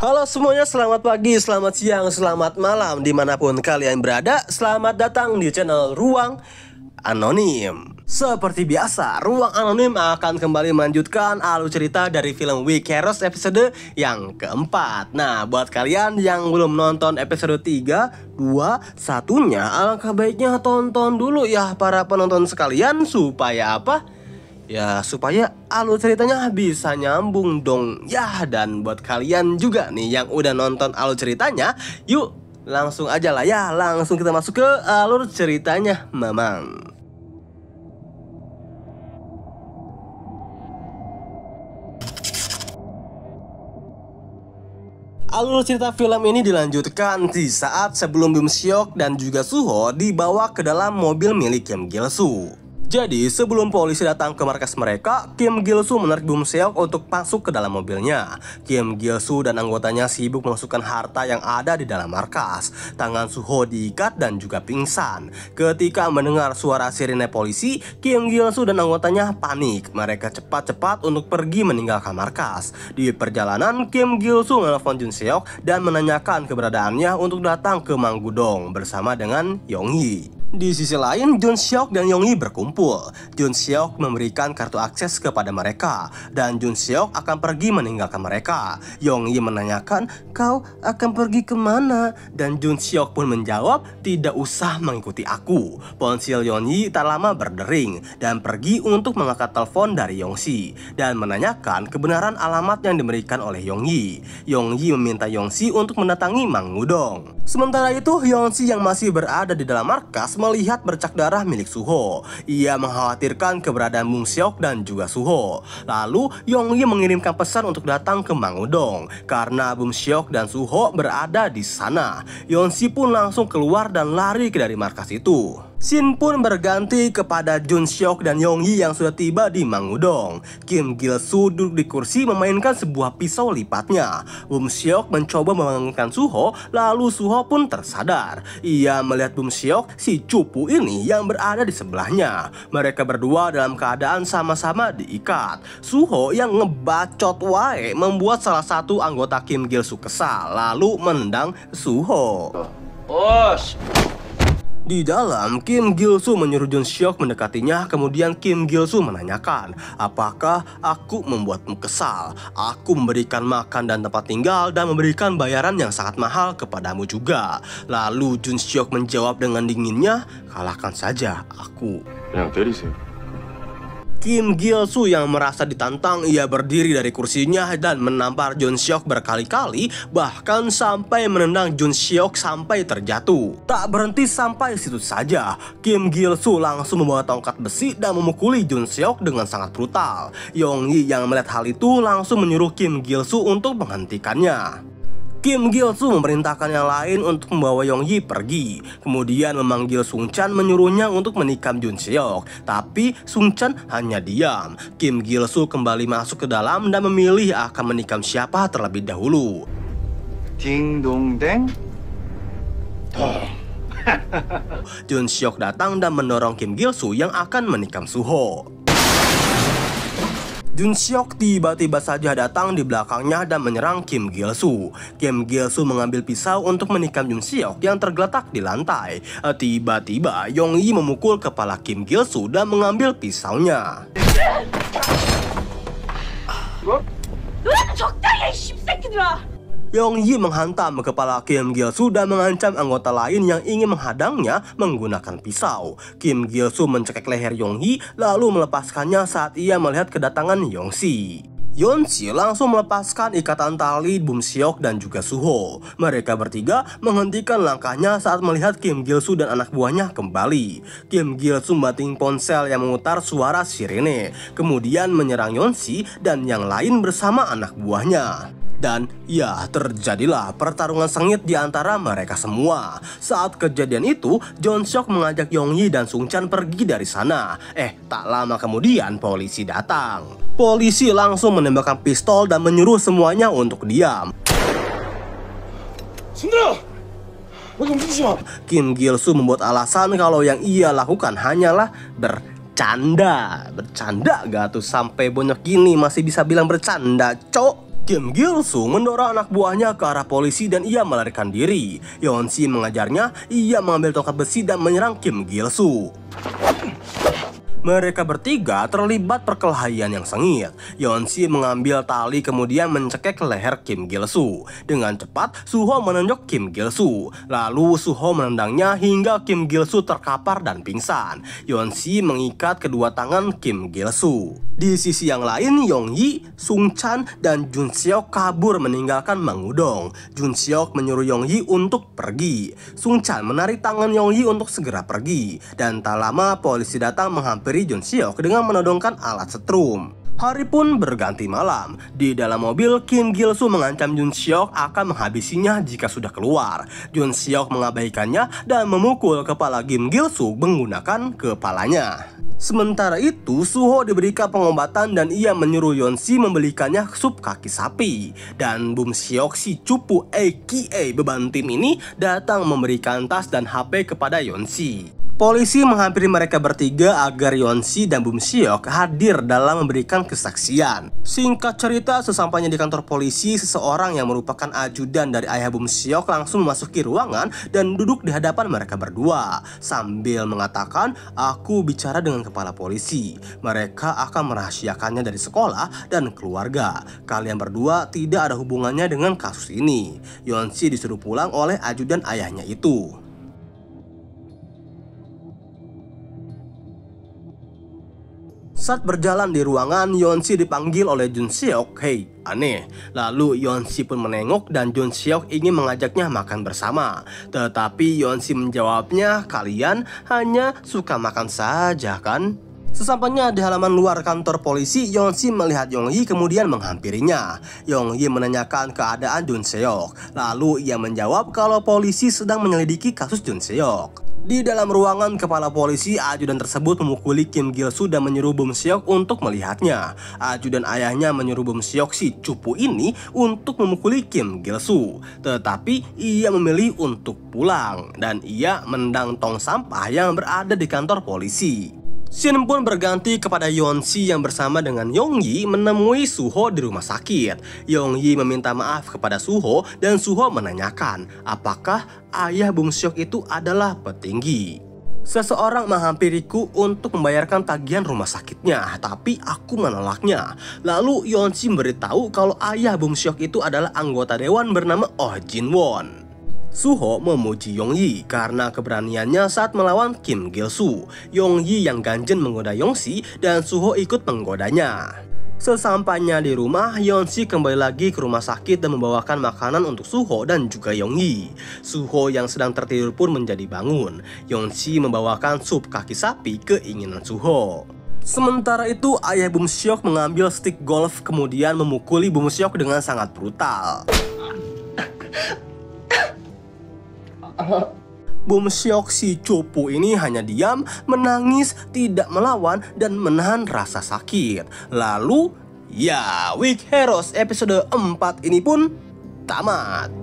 Halo semuanya, selamat pagi, selamat siang, selamat malam dimanapun kalian berada. Selamat datang di channel Ruang Anonim. Seperti biasa, Ruang Anonim akan kembali melanjutkan alur cerita dari film We Heroes episode yang keempat. Nah, buat kalian yang belum nonton episode 3, 2, 1-nya, alangkah baiknya tonton dulu ya para penonton sekalian. Supaya apa? Ya supaya alur ceritanya bisa nyambung dong ya. Dan buat kalian juga nih yang udah nonton alur ceritanya, yuk langsung aja lah ya, langsung kita masuk ke alur ceritanya Mamang. Alur cerita film ini dilanjutkan di saat sebelum Bum Seok dan juga Suho dibawa ke dalam mobil milik Kim Gil-soo. Jadi sebelum polisi datang ke markas mereka, Kim Gil-soo menarik Bum Seok untuk masuk ke dalam mobilnya. Kim Gil-soo dan anggotanya sibuk memasukkan harta yang ada di dalam markas. Tangan Suho diikat dan juga pingsan. Ketika mendengar suara sirine polisi, Kim Gil-soo dan anggotanya panik. Mereka cepat-cepat untuk pergi meninggalkan markas. Di perjalanan, Kim Gil-soo menelpon Jun Seok dan menanyakan keberadaannya untuk datang ke Manggudong bersama dengan Yong-hee. Di sisi lain, Jun Seok dan Yong-hee berkumpul. Jun Seok memberikan kartu akses kepada mereka dan Jun Seok akan pergi meninggalkan mereka. Yong-hee menanyakan, "Kau akan pergi kemana?" Dan Jun Seok pun menjawab, "Tidak usah mengikuti aku." Ponsel Yong-hee tak lama berdering dan pergi untuk mengangkat telepon dari Yong-si dan menanyakan kebenaran alamat yang diberikan oleh Yong-hee. Yong-hee meminta Yong-si untuk mendatangi Manggudong. Sementara itu, Yong-si yang masih berada di dalam markas melihat bercak darah milik Suho. Ia mengkhawatirkan keberadaan Bum Seok dan juga Suho. Lalu Yong-hee mengirimkan pesan untuk datang ke Manggudong karena Bum Seok dan Suho berada di sana. Yong-si pun langsung keluar dan lari dari markas itu. Scene pun berganti kepada Jun Seok dan Yong-hee yang sudah tiba di Manggudong. Kim Gil-soo duduk di kursi memainkan sebuah pisau lipatnya. Bum Seok mencoba membangunkan Suho, lalu Suho pun tersadar. Ia melihat Bum Seok, si cupu ini yang berada di sebelahnya. Mereka berdua dalam keadaan sama-sama diikat. Suho yang ngebacot wae membuat salah satu anggota Kim Gil-soo kesal, lalu menendang Suho. Di dalam, Kim Gil-soo menyuruh Jun Seok mendekatinya. Kemudian Kim Gil-soo menanyakan, "Apakah aku membuatmu kesal? Aku memberikan makan dan tempat tinggal dan memberikan bayaran yang sangat mahal kepadamu juga." Lalu Jun Seok menjawab dengan dinginnya, "Kalahkan saja aku." 그냥 때리세요. Kim Gil-soo yang merasa ditantang, ia berdiri dari kursinya dan menampar Jun Seok berkali-kali, bahkan sampai menendang Jun Seok sampai terjatuh. Tak berhenti sampai situ saja, Kim Gil-soo langsung membawa tongkat besi dan memukuli Jun Seok dengan sangat brutal. Yong-hee yang melihat hal itu langsung menyuruh Kim Gil-soo untuk menghentikannya. Kim Gil-soo memerintahkan yang lain untuk membawa Yong-hee pergi. Kemudian memanggil Sung Chan menyuruhnya untuk menikam Jun Seok. Tapi Sung Chan hanya diam. Kim Gil-soo kembali masuk ke dalam dan memilih akan menikam siapa terlebih dahulu. Ding dong deng. Jun Seok datang dan mendorong Kim Gil-soo yang akan menikam Suho. Jun Seok tiba-tiba saja datang di belakangnya dan menyerang Kim Gil-soo. Kim Gil-soo mengambil pisau untuk menikam Jun Seok yang tergeletak di lantai. Tiba-tiba Yong-hee memukul kepala Kim Gil-soo dan mengambil pisaunya. Yong-hee menghantam kepala Kim Gil-soo dan mengancam anggota lain yang ingin menghadangnya menggunakan pisau. Kim Gil-soo mencekik leher Yong-hee lalu melepaskannya saat ia melihat kedatangan Yong-si. Yong-si langsung melepaskan ikatan tali Bum Seok dan juga Suho. Mereka bertiga menghentikan langkahnya saat melihat Kim Gil-soo dan anak buahnya kembali. Kim Gil-soo membanting ponsel yang memutar suara sirene, kemudian menyerang Yong-si dan yang lain bersama anak buahnya. Dan ya, terjadilah pertarungan sengit di antara mereka semua. Saat kejadian itu, Jun Seok mengajak Yong-hee dan Sung Chan pergi dari sana. Tak lama kemudian polisi datang. Polisi langsung menembakkan pistol dan menyuruh semuanya untuk diam. Kim Gil-soo membuat alasan kalau yang ia lakukan hanyalah bercanda. Bercanda gak tuh, sampai bonyok gini masih bisa bilang bercanda, cok? Kim Gil-soo mendorong anak buahnya ke arah polisi dan ia melarikan diri. Yeon-si mengajarnya, ia mengambil tongkat besi dan menyerang Kim Gil-soo. Mereka bertiga terlibat perkelahian yang sengit. Yeon-si mengambil tali kemudian mencekik leher Kim Gil-soo. Dengan cepat, Suho menonjok Kim Gil-soo. Lalu Suho menendangnya hingga Kim Gil-soo terkapar dan pingsan. Yeon-si mengikat kedua tangan Kim Gil-soo. Di sisi yang lain, Yong-yi, Sung-chan, dan Jun-seok kabur meninggalkan Mang Udong. Jun-seok menyuruh Yong-yi untuk pergi. Sung-chan menarik tangan Yong-yi untuk segera pergi. Dan tak lama polisi datang menghampiri Jun-seok dengan menodongkan alat setrum. Hari pun berganti malam. Di dalam mobil, Kim Gil-soo mengancam Jun-seok akan menghabisinya jika sudah keluar. Jun-seok mengabaikannya dan memukul kepala Kim Gil-soo menggunakan kepalanya. Sementara itu, Suho diberikan pengobatan dan ia menyuruh Yeon-si membelikannya sup kaki sapi. Dan Bum Seok si cupu aka beban tim ini datang memberikan tas dan HP kepada Yeon-si. Polisi menghampiri mereka bertiga agar Yeon-si dan Bum Seok hadir dalam memberikan kesaksian. Singkat cerita, sesampainya di kantor polisi, seseorang yang merupakan ajudan dari ayah Bum Seok langsung memasuki ruangan dan duduk di hadapan mereka berdua sambil mengatakan, "Aku bicara dengan kepala polisi. Mereka akan merahasiakannya dari sekolah dan keluarga. Kalian berdua tidak ada hubungannya dengan kasus ini." Yeon-si disuruh pulang oleh ajudan ayahnya itu. Saat berjalan di ruangan, Yeon-si dipanggil oleh Jun-seok. "Hei, aneh." Lalu Yeon-si pun menengok dan Jun-seok ingin mengajaknya makan bersama. Tetapi Yeon-si menjawabnya, "Kalian hanya suka makan saja kan?" Sesampainya di halaman luar kantor polisi, Yeon-si melihat Yong-yi kemudian menghampirinya. Yong-yi menanyakan keadaan Jun-seok. Lalu ia menjawab kalau polisi sedang menyelidiki kasus Jun-seok. Di dalam ruangan kepala polisi, ajudan tersebut memukuli Kim Gil-soo dan menyuruh Bum Seok untuk melihatnya. Ajudan ayahnya menyuruh Bum Seok si cupu ini untuk memukuli Kim Gil-soo. Tetapi ia memilih untuk pulang dan ia menendang tong sampah yang berada di kantor polisi. Scene pun berganti kepada Yeon-si yang bersama dengan Yong-yi menemui Suho di rumah sakit. Yong-yi meminta maaf kepada Suho dan Suho menanyakan apakah ayah Bum Seok itu adalah petinggi. "Seseorang menghampiriku untuk membayarkan tagihan rumah sakitnya, tapi aku menolaknya." Lalu Yeon-si memberitahu kalau ayah Bum Seok itu adalah anggota dewan bernama Oh Jin-won. Suho memuji Yong-yi karena keberaniannya saat melawan Kim Gil-soo. Yong-yi yang ganjen menggoda Yeon-si dan Suho ikut menggodanya. Sesampainya di rumah, Yeon-si kembali lagi ke rumah sakit dan membawakan makanan untuk Suho dan juga Yong-yi. Suho yang sedang tertidur pun menjadi bangun. Yeon-si membawakan sup kaki sapi keinginan Suho. Sementara itu, ayah Bum Seok mengambil stick golf kemudian memukuli Bum Seok dengan sangat brutal. Bum Seok si cupu ini hanya diam, menangis, tidak melawan, dan menahan rasa sakit. Lalu, ya, Weak Heroes episode 4 ini pun tamat.